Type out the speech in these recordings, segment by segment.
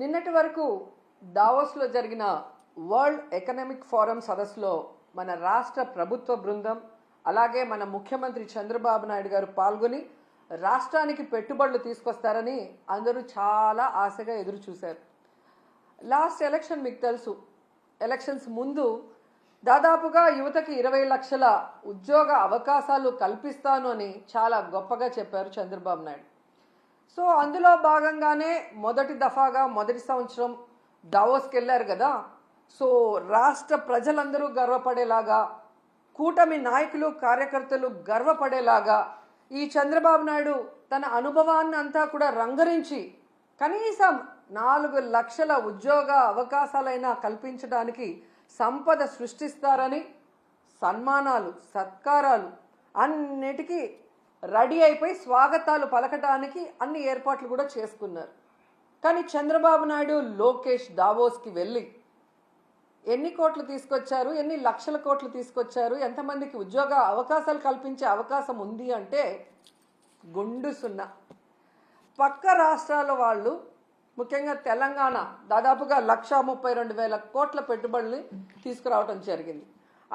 నిన్నటి వరకు దావోస్లో జరిగిన వరల్డ్ ఎకనామిక్ ఫోరం సదస్సులో మన రాష్ట్ర ప్రభుత్వ బృందం అలాగే మన ముఖ్యమంత్రి చంద్రబాబు నాయుడు గారు పాల్గొని రాష్ట్రానికి పెట్టుబడులు తీసుకొస్తారని అందరూ చాలా ఆశగా ఎదురు చూశారు. లాస్ట్ ఎలక్షన్ మీకు తెలుసు, ఎలక్షన్స్ ముందు దాదాపుగా యువతకి 20 లక్షల ఉద్యోగ అవకాశాలు కల్పిస్తాను అని చాలా గొప్పగా చెప్పారు చంద్రబాబు నాయుడు. సో అందులో భాగంగానే మొదటి దఫాగా మొదటి సంవత్సరం దావోస్కి వెళ్ళారు కదా. సో రాష్ట్ర ప్రజలందరూ గర్వపడేలాగా, కూటమి నాయకులు కార్యకర్తలు గర్వపడేలాగా ఈ చంద్రబాబు నాయుడు తన అనుభవాన్ని అంతా కూడా రంగరించి కనీసం 4 లక్షల ఉద్యోగ అవకాశాలైనా కల్పించడానికి సంపద సృష్టిస్తారని సన్మానాలు సత్కారాలు అన్నిటికీ రెడీ అయిపోయి స్వాగతాలు పలకటానికి అన్ని ఏర్పాట్లు కూడా చేసుకున్నారు. కానీ చంద్రబాబు నాయుడు లోకేష్ దావోస్కి వెళ్ళి ఎన్ని కోట్లు తీసుకొచ్చారు, ఎన్ని లక్షల కోట్లు తీసుకొచ్చారు, ఎంతమందికి ఉద్యోగ అవకాశాలు కల్పించే అవకాశం ఉంది అంటే గుండు సున్నా. పక్క రాష్ట్రాల వాళ్ళు ముఖ్యంగా తెలంగాణ దాదాపుగా 1,32,000 కోట్ల పెట్టుబడుల్ని తీసుకురావడం జరిగింది.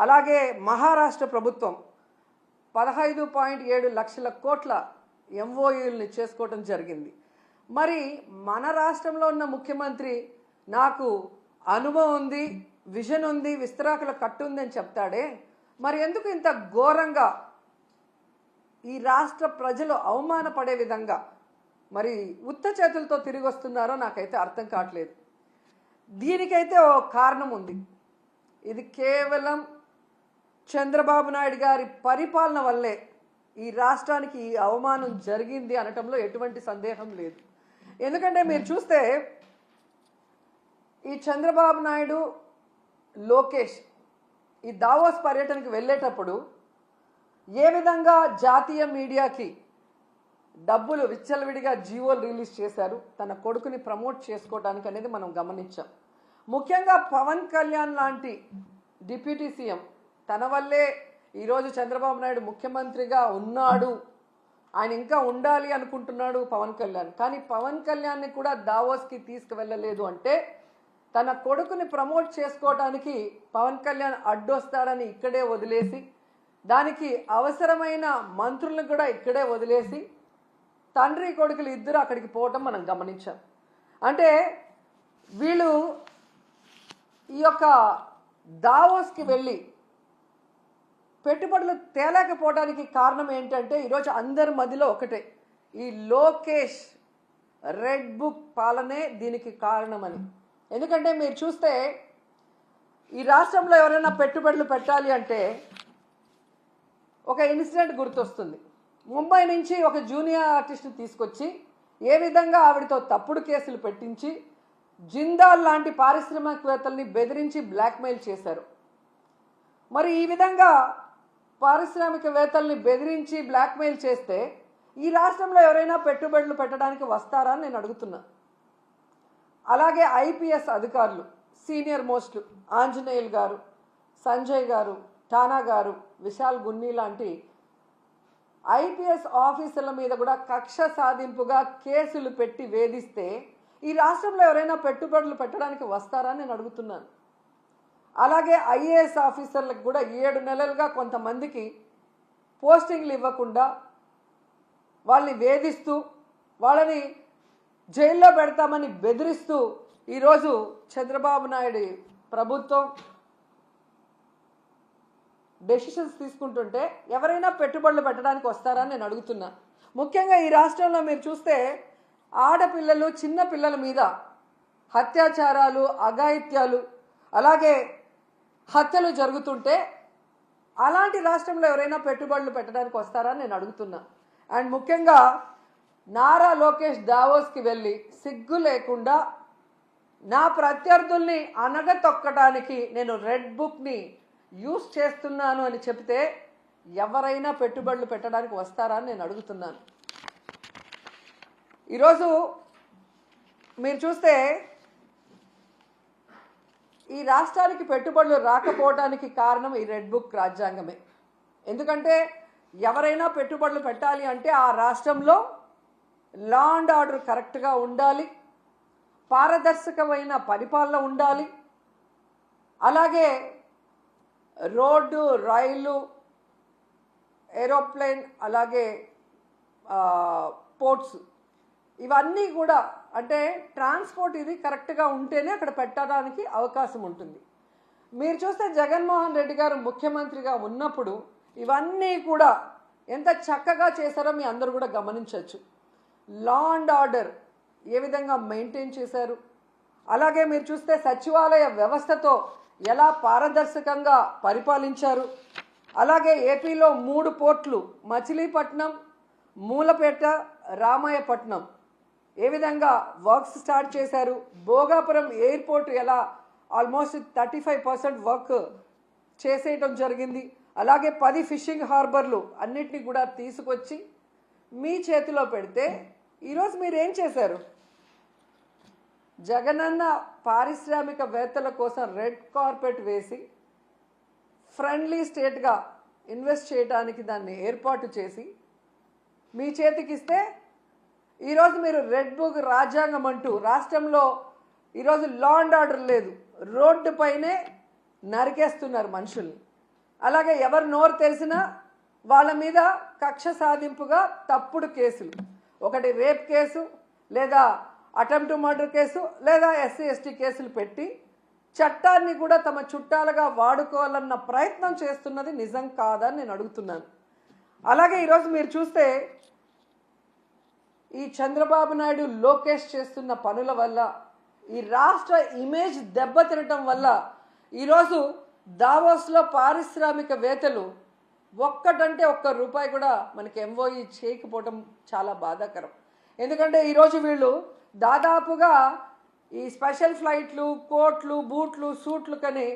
అలాగే మహారాష్ట్ర ప్రభుత్వం 15.7 లక్షల కోట్ల ఎంఓయూల్ని చేసుకోవటం జరిగింది. మరి మన రాష్ట్రంలో ఉన్న ముఖ్యమంత్రి నాకు అనుభవం ఉంది, విజన్ ఉంది, విస్తరాకుల కట్టు ఉంది అని చెప్తాడే, మరి ఎందుకు ఇంత ఘోరంగా ఈ రాష్ట్ర ప్రజలు అవమానపడే విధంగా మరి ఉత్త చేతులతో తిరిగి వస్తున్నారో నాకైతే అర్థం కావట్లేదు. దీనికైతే ఓ కారణం ఉంది. ఇది కేవలం చంద్రబాబు నాయుడు గారి పరిపాలన వల్లే ఈ రాష్ట్రానికి ఈ అవమానం జరిగింది అనటంలో ఎటువంటి సందేహం లేదు. ఎందుకంటే మీరు చూస్తే ఈ చంద్రబాబు నాయుడు లోకేష్ ఈ దావోస్ పర్యటనకు వెళ్ళేటప్పుడు ఏ విధంగా జాతీయ మీడియాకి డబ్బులు విచ్చలవిడిగా జీవోలు రిలీజ్ చేశారు తన కొడుకుని ప్రమోట్ చేసుకోవడానికి అనేది మనం గమనించాం. ముఖ్యంగా పవన్ కళ్యాణ్ లాంటి డిప్యూటీ సీఎం, తన వల్లే ఈరోజు చంద్రబాబు నాయుడు ముఖ్యమంత్రిగా ఉన్నాడు, ఆయన ఇంకా ఉండాలి అనుకుంటున్నాడు పవన్ కళ్యాణ్. కానీ పవన్ కళ్యాణ్ని కూడా దావోస్కి తీసుకువెళ్ళలేదు అంటే తన కొడుకుని ప్రమోట్ చేసుకోవడానికి పవన్ కళ్యాణ్ అడ్డొస్తాడని ఇక్కడే వదిలేసి, దానికి అవసరమైన మంత్రులను కూడా ఇక్కడే వదిలేసి తండ్రి కొడుకులు ఇద్దరు అక్కడికి పోవటం మనం గమనించాం. అంటే వీళ్ళు ఈ యొక్క దావోస్కి వెళ్ళి పెట్టుబడులు తేలేకపోవడానికి కారణం ఏంటంటే ఈరోజు అందరి మధ్యలో ఒకటే, ఈ లోకేష్ రెడ్ బుక్ పాలనే దీనికి కారణమని. ఎందుకంటే మీరు చూస్తే ఈ రాష్ట్రంలో ఎవరైనా పెట్టుబడులు పెట్టాలి అంటే ఒక ఇన్సిడెంట్ గుర్తొస్తుంది. ముంబై నుంచి ఒక జూనియర్ ఆర్టిస్ట్ని తీసుకొచ్చి ఏ విధంగా ఆవిడతో తప్పుడు కేసులు పెట్టించి జిందాల్ లాంటి పారిశ్రామికవేత్తల్ని బెదిరించి బ్లాక్మెయిల్ చేశారు. మరి ఈ విధంగా పారిశ్రామికవేత్తల్ని బెదిరించి బ్లాక్మెయిల్ చేస్తే ఈ రాష్ట్రంలో ఎవరైనా పెట్టుబడులు పెట్టడానికి వస్తారా అని నేను అడుగుతున్నా. అలాగే ఐపీఎస్ అధికారులు సీనియర్ మోస్ట్ ఆంజనేయులు గారు, సంజయ్ గారు, ఠానా గారు, విశాల్ గున్ని లాంటి ఐపీఎస్ ఆఫీసర్ల మీద కూడా కక్ష సాధింపుగా కేసులు పెట్టి వేధిస్తే ఈ రాష్ట్రంలో ఎవరైనా పెట్టుబడులు పెట్టడానికి వస్తారా నేను అడుగుతున్నాను. అలాగే ఐఏఎస్ ఆఫీసర్లకు కూడా 7 నెలలుగా కొంతమందికి పోస్టింగ్లు ఇవ్వకుండా వాళ్ళని వేధిస్తూ వాళ్ళని జైల్లో పెడతామని బెదిరిస్తూ ఈరోజు చంద్రబాబు నాయుడు ప్రభుత్వం డెసిషన్స్ తీసుకుంటుంటే ఎవరైనా పెట్టుబడులు పెట్టడానికి వస్తారని నేను అడుగుతున్నా. ముఖ్యంగా ఈ రాష్ట్రంలో మీరు చూస్తే ఆడపిల్లలు చిన్న పిల్లల మీద అత్యాచారాలు, అఘాయిత్యాలు, అలాగే హత్యలు జరుగుతుంటే అలాంటి రాష్ట్రంలో ఎవరైనా పెట్టుబడులు పెట్టడానికి వస్తారని నేను అడుగుతున్నా. అండ్ ముఖ్యంగా నారా లోకేష్ దావోస్కి వెళ్ళి సిగ్గు లేకుండా నా ప్రత్యర్థుల్ని అనగతొక్కడానికి నేను రెడ్ బుక్ని యూజ్ చేస్తున్నాను అని చెప్తే ఎవరైనా పెట్టుబడులు పెట్టడానికి వస్తారా అని నేను అడుగుతున్నాను. ఈరోజు మీరు చూస్తే ఈ రాష్ట్రానికి పెట్టుబడులు రాకపోవడానికి కారణం ఈ రెడ్ బుక్ రాజ్యాంగమే. ఎందుకంటే ఎవరైనా పెట్టుబడులు పెట్టాలి అంటే ఆ రాష్ట్రంలో లా అండ్ ఆర్డర్ కరెక్ట్గా ఉండాలి, పారదర్శకమైన పరిపాలన ఉండాలి. అలాగే రోడ్డు, రైలు, ఏరోప్లేన్, అలాగే పోర్ట్స్, ఇవన్నీ కూడా అంటే ట్రాన్స్పోర్ట్ ఇది కరెక్ట్గా ఉంటేనే అక్కడ పెట్టడానికి అవకాశం ఉంటుంది. మీరు చూస్తే జగన్మోహన్ రెడ్డి గారు ముఖ్యమంత్రిగా ఉన్నప్పుడు ఇవన్నీ కూడా ఎంత చక్కగా చేశారో మీ అందరూ కూడా గమనించవచ్చు. లా అండ్ ఆర్డర్ ఏ విధంగా మెయింటైన్ చేశారు, అలాగే మీరు చూస్తే సచివాలయ వ్యవస్థతో ఎలా పారదర్శకంగా పరిపాలించారు. అలాగే ఏపీలో 3 పోర్ట్లు మచిలీపట్నం, మూలపేట, రామాయపట్నం ఏ విధంగా వర్క్స్ స్టార్ట్ చేశారు. భోగాపురం ఎయిర్పోర్ట్ ఎలా ఆల్మోస్ట్ 35% వర్క్ చేసేయటం జరిగింది. అలాగే 10 ఫిషింగ్ హార్బర్లు అన్నిటినీ కూడా తీసుకొచ్చి మీ చేతిలో పెడితే ఈరోజు మీరు ఏం చేశారు? జగనన్న పారిశ్రామికవేత్తల కోసం రెడ్ కార్పెట్ వేసి ఫ్రెండ్లీ స్టేట్గా ఇన్వెస్ట్ చేయడానికి దాన్ని ఏర్పాటు చేసి మీ చేతికిస్తే ఈరోజు మీరు రెడ్ బుక్ రాజ్యాంగం అంటూ రాష్ట్రంలో ఈరోజు లా అండ్ ఆర్డర్ లేదు, రోడ్డు పైనే నరికేస్తున్నారు మనుషుల్ని. అలాగే ఎవరు నోరు తెరిసినా వాళ్ళ మీద కక్ష సాధింపుగా తప్పుడు కేసులు, ఒకటి రేప్ కేసు, లేదా అటెంప్ట్ మర్డర్ కేసు, లేదా SC/ST కేసులు పెట్టి చట్టాన్ని కూడా తమ చుట్టాలుగా వాడుకోవాలన్న ప్రయత్నం చేస్తున్నది నిజం కాదని నేను అడుగుతున్నాను. అలాగే ఈరోజు మీరు చూస్తే ఈ చంద్రబాబు నాయుడు, లోకేష్ చేస్తున్న పనుల వల్ల ఈ రాష్ట్ర ఇమేజ్ దెబ్బతినటం వల్ల ఈరోజు దావోస్లో పారిశ్రామికవేత్తలు ఒక్కటంటే ఒక్క రూపాయి కూడా మనకి MOE చేయకపోవటం చాలా బాధాకరం. ఎందుకంటే ఈరోజు వీళ్ళు దాదాపుగా ఈ స్పెషల్ ఫ్లైట్లు, కోట్లు, బూట్లు, సూట్లు కని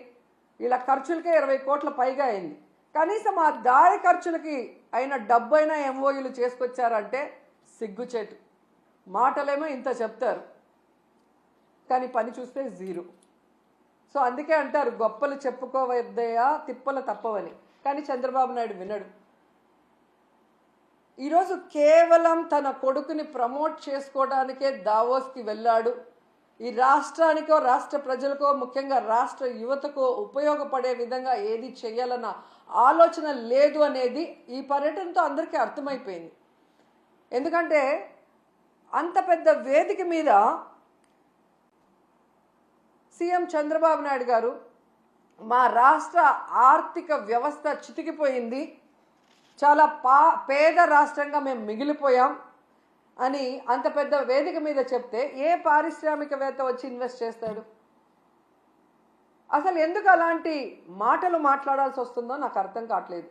వీళ్ళ ఖర్చులకే 20 కోట్ల పైగా అయింది. కనీసం ఆ దారి ఖర్చులకి అయిన డబ్బైనా MOEలు చేసుకొచ్చారంటే సిగ్గుచేటు. మాటలేమో ఇంత చెప్తారు కానీ పని చూస్తే జీరో. సో అందుకే అంటారు గొప్పలు చెప్పుకోవద్దయా తిప్పలు తప్పవని. కానీ చంద్రబాబు నాయుడు వినడు. ఈరోజు కేవలం తన కొడుకుని ప్రమోట్ చేసుకోవడానికే దావోస్కి వెళ్ళాడు. ఈ రాష్ట్రానికో, రాష్ట్ర ప్రజలకో, ముఖ్యంగా రాష్ట్ర యువతకో ఉపయోగపడే విధంగా ఏది చేయాలన్న ఆలోచన లేదు అనేది ఈ పర్యటనతో అందరికీ అర్థమైపోయింది. ఎందుకంటే అంత పెద్ద వేదిక మీద సీఎం చంద్రబాబు నాయుడు గారు మా రాష్ట్ర ఆర్థిక వ్యవస్థ చితికిపోయింది, చాలా పేద రాష్ట్రంగా మేము మిగిలిపోయాం అని అంత పెద్ద వేదిక మీద చెప్తే ఏ పారిశ్రామికవేత్త వచ్చి ఇన్వెస్ట్ చేస్తాడు? అసలు ఎందుకు అలాంటి మాటలు మాట్లాడాల్సి వస్తుందో నాకు అర్థం కావట్లేదు.